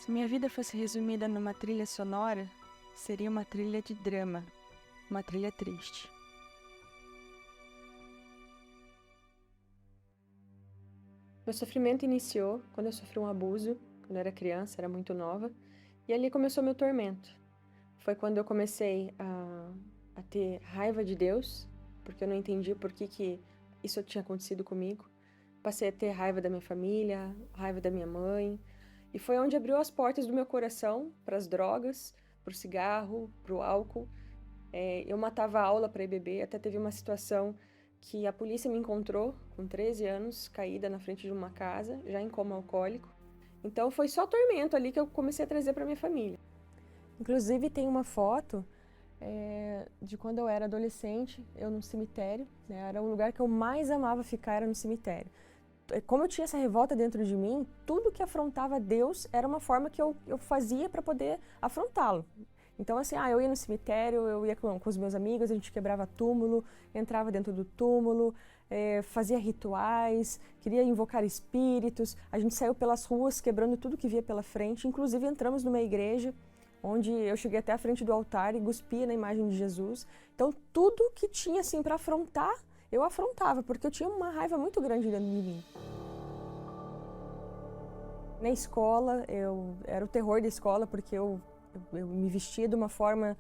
Se minha vida fosse resumida numa trilha sonora, seria uma trilha de drama, uma trilha triste. Meu sofrimento iniciou quando eu sofri um abuso, quando eu era criança, era muito nova, e ali começou meu tormento. Foi quando eu comecei a ter raiva de Deus, porque eu não entendi por que isso tinha acontecido comigo. Passei a ter raiva da minha família, raiva da minha mãe, e foi onde abriu as portas do meu coração para as drogas, para o cigarro, para o álcool. Eu matava a aula para ir beber, até teve uma situação que a polícia me encontrou com 13 anos, caída na frente de uma casa, já em coma alcoólico. Então foi só tormento ali que eu comecei a trazer para minha família. Inclusive tem uma foto de quando eu era adolescente, eu no cemitério, né? Era o lugar que eu mais amava ficar, era no cemitério. Como eu tinha essa revolta dentro de mim, tudo que afrontava Deus era uma forma que eu fazia para poder afrontá-lo. Então, assim, eu ia no cemitério, eu ia com os meus amigos, a gente quebrava túmulo, entrava dentro do túmulo, fazia rituais, queria invocar espíritos, a gente saiu pelas ruas quebrando tudo que via pela frente, inclusive entramos numa igreja, onde eu cheguei até a frente do altar e cuspia na imagem de Jesus. Então, tudo que tinha, assim, para afrontar, eu afrontava, porque eu tinha uma raiva muito grande dentro de mim. Na escola, eu era o terror da escola, porque eu me vestia de uma forma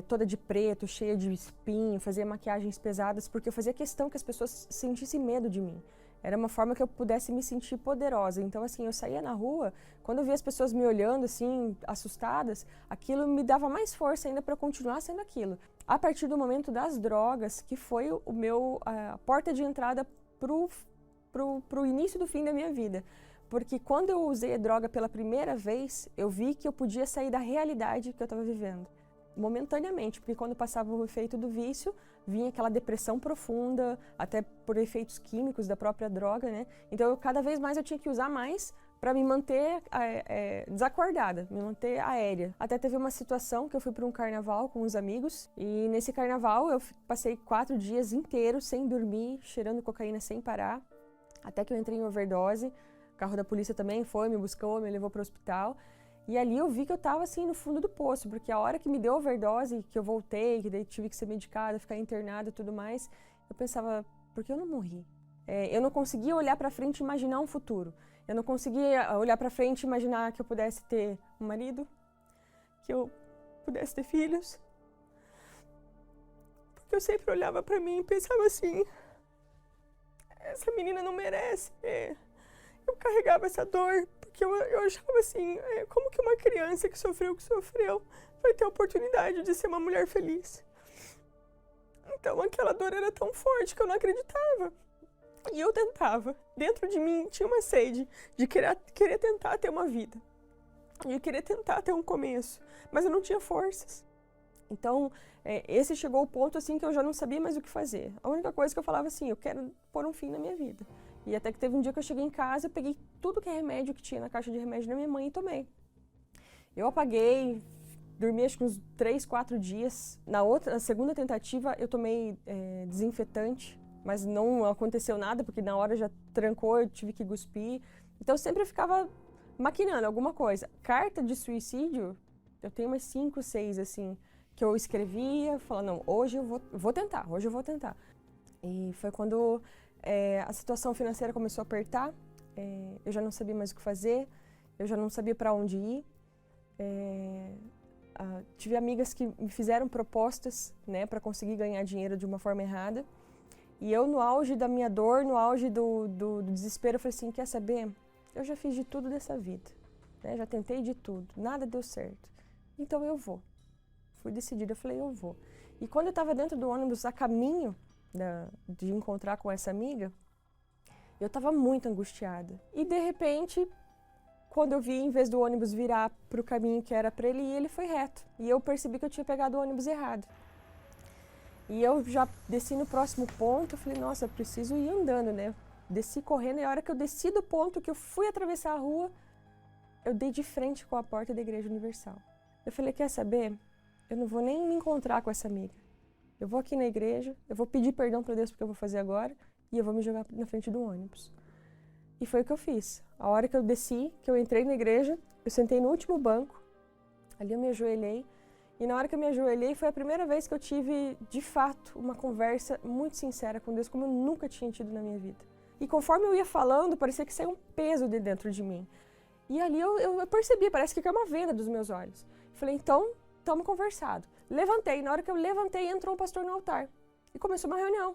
toda de preto, cheia de espinho, fazia maquiagens pesadas, porque eu fazia questão que as pessoas sentissem medo de mim. Era uma forma que eu pudesse me sentir poderosa. Então, assim, eu saía na rua, quando eu via as pessoas me olhando, assim, assustadas, aquilo me dava mais força ainda para continuar sendo aquilo. A partir do momento das drogas, que foi a porta de entrada pro início do fim da minha vida. Porque quando eu usei a droga pela primeira vez, eu vi que eu podia sair da realidade que eu estava vivendo. Momentaneamente, porque quando passava o efeito do vício, vinha aquela depressão profunda, até por efeitos químicos da própria droga, né? Então, cada vez mais eu tinha que usar mais para me manter desacordada, me manter aérea. Até teve uma situação que eu fui para um carnaval com os amigos, e nesse carnaval eu passei 4 dias inteiros sem dormir, cheirando cocaína sem parar, até que eu entrei em overdose. O carro da polícia também foi, me buscou, me levou para o hospital. E ali eu vi que eu estava assim no fundo do poço, porque a hora que me deu overdose, que eu voltei, que daí tive que ser medicada, ficar internada e tudo mais, eu pensava, por que eu não morri? Eu não conseguia olhar para frente e imaginar um futuro. Eu não conseguia olhar para frente e imaginar que eu pudesse ter um marido, que eu pudesse ter filhos. Porque eu sempre olhava para mim e pensava assim, essa menina não merece. Eu carregava essa dor, porque eu achava assim, como que uma criança que sofreu o que sofreu vai ter a oportunidade de ser uma mulher feliz? Então aquela dor era tão forte que eu não acreditava. E eu tentava. Dentro de mim tinha uma sede de querer tentar ter uma vida. De querer tentar ter um começo. Mas eu não tinha forças. Então, esse chegou o ponto assim que eu já não sabia mais o que fazer. A única coisa que eu falava assim, eu quero pôr um fim na minha vida. E até que teve um dia que eu cheguei em casa, eu peguei tudo que é remédio que tinha na caixa de remédio da minha mãe e tomei. Eu apaguei, dormi acho que uns 3, 4 dias. Na segunda tentativa, eu tomei desinfetante, mas não aconteceu nada, porque na hora já trancou, eu tive que cuspir. Então eu sempre ficava maquinando alguma coisa. Carta de suicídio, eu tenho umas 5, 6, assim, que eu escrevia, falando, não, hoje eu vou tentar, hoje eu vou tentar. E foi quando a situação financeira começou a apertar, eu já não sabia mais o que fazer, eu já não sabia para onde ir. Tive amigas que me fizeram propostas, né, para conseguir ganhar dinheiro de uma forma errada. E eu, no auge da minha dor, no auge do desespero, eu falei assim, quer saber? Eu já fiz de tudo dessa vida, né? Já tentei de tudo, nada deu certo. Então eu vou. Fui decidida, eu falei, eu vou. E quando eu estava dentro do ônibus, a caminho de encontrar com essa amiga, eu estava muito angustiada. E de repente, quando eu vi, em vez do ônibus virar para o caminho que era para ele ir, ele foi reto. E eu percebi que eu tinha pegado o ônibus errado. E eu já desci no próximo ponto, eu falei, nossa, eu preciso ir andando, né? Desci correndo e a hora que eu desci do ponto, que eu fui atravessar a rua, eu dei de frente com a porta da Igreja Universal. Eu falei, quer saber? Eu não vou nem me encontrar com essa amiga. Eu vou aqui na igreja, eu vou pedir perdão para Deus porque eu vou fazer agora e eu vou me jogar na frente do ônibus. E foi o que eu fiz. A hora que eu desci, que eu entrei na igreja, eu sentei no último banco, ali eu me ajoelhei, e na hora que eu me ajoelhei foi a primeira vez que eu tive, de fato, uma conversa muito sincera com Deus, como eu nunca tinha tido na minha vida. E conforme eu ia falando, parecia que saiu um peso de dentro de mim. E ali eu percebi, parece que caiu uma venda dos meus olhos. Falei, então, estamos conversado. Levantei, na hora que eu levantei, entrou um pastor no altar. E começou uma reunião.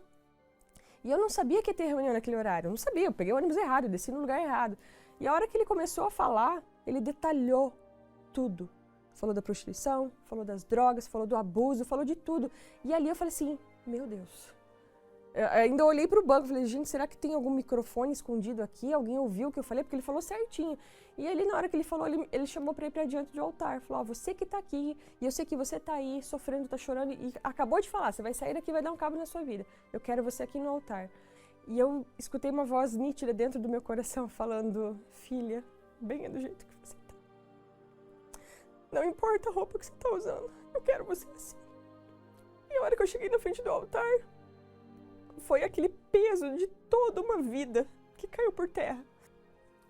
E eu não sabia que ia ter reunião naquele horário, eu não sabia, eu peguei o ônibus errado, eu desci no lugar errado. E a hora que ele começou a falar, ele detalhou tudo. Falou da prostituição, falou das drogas, falou do abuso, falou de tudo. E ali eu falei assim, meu Deus. Eu ainda olhei para o banco e falei, gente, será que tem algum microfone escondido aqui? Alguém ouviu o que eu falei? Porque ele falou certinho. E ali, na hora que ele falou, ele chamou para ir para diante do altar. Falou, você que está aqui, e eu sei que você está aí, sofrendo, está chorando, e acabou de falar, você vai sair daqui e vai dar um cabo na sua vida. Eu quero você aqui no altar. E eu escutei uma voz nítida dentro do meu coração, falando, filha, venha do jeito que você está. Não importa a roupa que você está usando, eu quero você assim. E a hora que eu cheguei na frente do altar, foi aquele peso de toda uma vida que caiu por terra.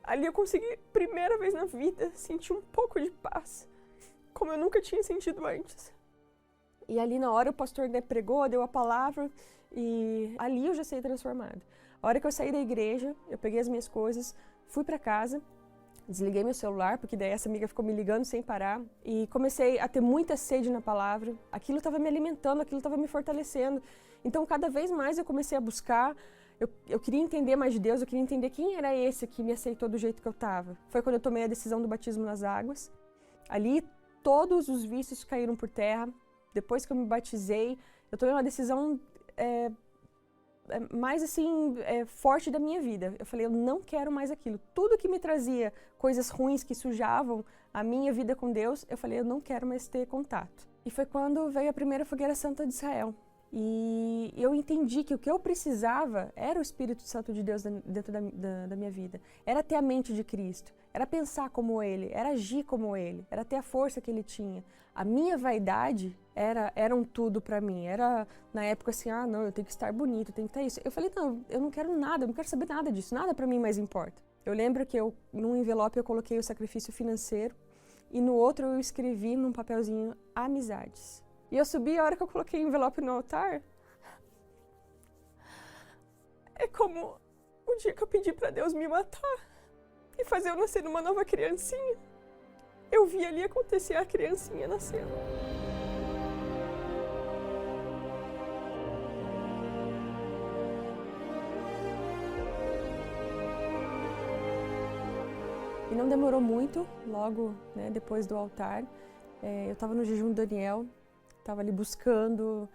Ali eu consegui, primeira vez na vida, sentir um pouco de paz, como eu nunca tinha sentido antes. E ali na hora o pastor pregou, deu a palavra, e ali eu já saí transformada. A hora que eu saí da igreja, eu peguei as minhas coisas, fui para casa, desliguei meu celular, porque daí essa amiga ficou me ligando sem parar, e comecei a ter muita sede na palavra. Aquilo estava me alimentando, aquilo estava me fortalecendo. Então, cada vez mais eu comecei a buscar, eu queria entender mais de Deus, eu queria entender quem era esse que me aceitou do jeito que eu estava. Foi quando eu tomei a decisão do batismo nas águas. Ali, todos os vícios caíram por terra. Depois que eu me batizei, eu tomei uma decisão mais assim, forte da minha vida. Eu falei, eu não quero mais aquilo. Tudo que me trazia coisas ruins que sujavam a minha vida com Deus, eu falei, eu não quero mais ter contato. E foi quando veio a primeira fogueira santa de Israel. E eu entendi que o que eu precisava era o Espírito Santo de Deus dentro da minha vida. Era ter a mente de Cristo, era pensar como Ele, era agir como Ele, era ter a força que Ele tinha. A minha vaidade era um tudo para mim. Era, na época, assim, não, eu tenho que estar bonito, eu tenho que estar isso. Eu falei, não, eu não quero nada, eu não quero saber nada disso, nada para mim mais importa. Eu lembro que num envelope eu coloquei o sacrifício financeiro e no outro eu escrevi num papelzinho amizades. E eu subi, a hora que eu coloquei o envelope no altar, é como o dia que eu pedi para Deus me matar e fazer eu nascer uma nova criancinha. Eu vi ali acontecer a criancinha nascendo. E não demorou muito, logo depois do altar, eu estava no jejum do Daniel, estava ali buscando,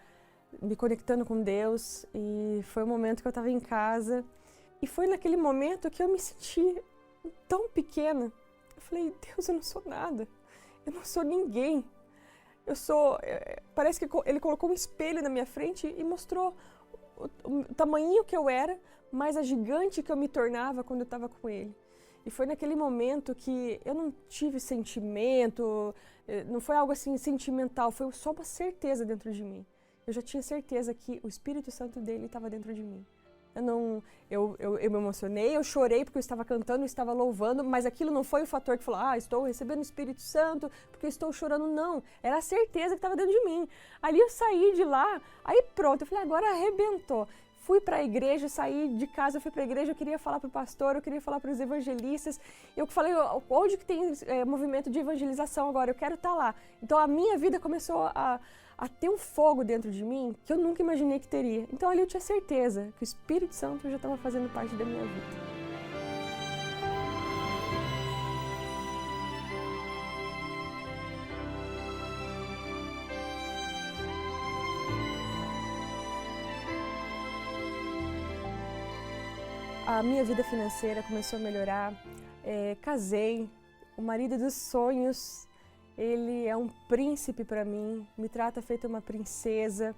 me conectando com Deus, e foi um momento que eu estava em casa, e foi naquele momento que eu me senti tão pequena. Eu falei, Deus, eu não sou nada, eu não sou ninguém, parece que Ele colocou um espelho na minha frente e mostrou o tamanho que eu era, mas a gigante que eu me tornava quando eu estava com Ele. E foi naquele momento que eu não tive sentimento, não foi algo assim sentimental, foi só uma certeza dentro de mim. Eu já tinha certeza que o Espírito Santo dele estava dentro de mim. Eu me emocionei, eu chorei porque eu estava cantando, eu estava louvando, mas aquilo não foi o fator que falou, estou recebendo o Espírito Santo porque eu estou chorando, não. Era a certeza que estava dentro de mim. Ali eu saí de lá, aí pronto, eu falei, agora arrebentou. Fui para a igreja, saí de casa, fui para a igreja, eu queria falar para o pastor, eu queria falar para os evangelistas. Eu falei, onde que tem movimento de evangelização agora? Eu quero estar lá. Então a minha vida começou a ter um fogo dentro de mim que eu nunca imaginei que teria. Então ali eu tinha certeza que o Espírito Santo já estava fazendo parte da minha vida. A minha vida financeira começou a melhorar, casei, o marido dos sonhos, ele é um príncipe para mim, me trata feito uma princesa.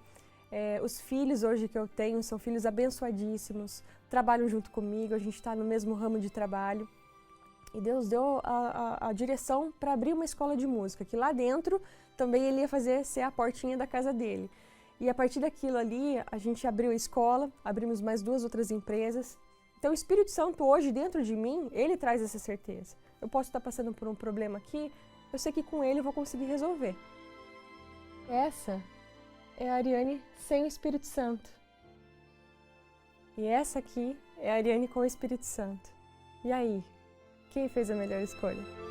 Os filhos hoje que eu tenho são filhos abençoadíssimos, trabalham junto comigo, a gente está no mesmo ramo de trabalho. E Deus deu a direção para abrir uma escola de música, que lá dentro também ele ia ser a portinha da casa dele. E a partir daquilo ali, a gente abriu a escola, abrimos mais 2 outras empresas, Então o Espírito Santo hoje dentro de mim, ele traz essa certeza. Eu posso estar passando por um problema aqui, eu sei que com ele eu vou conseguir resolver. Essa é a Ariane sem o Espírito Santo. E essa aqui é a Ariane com o Espírito Santo. E aí, quem fez a melhor escolha?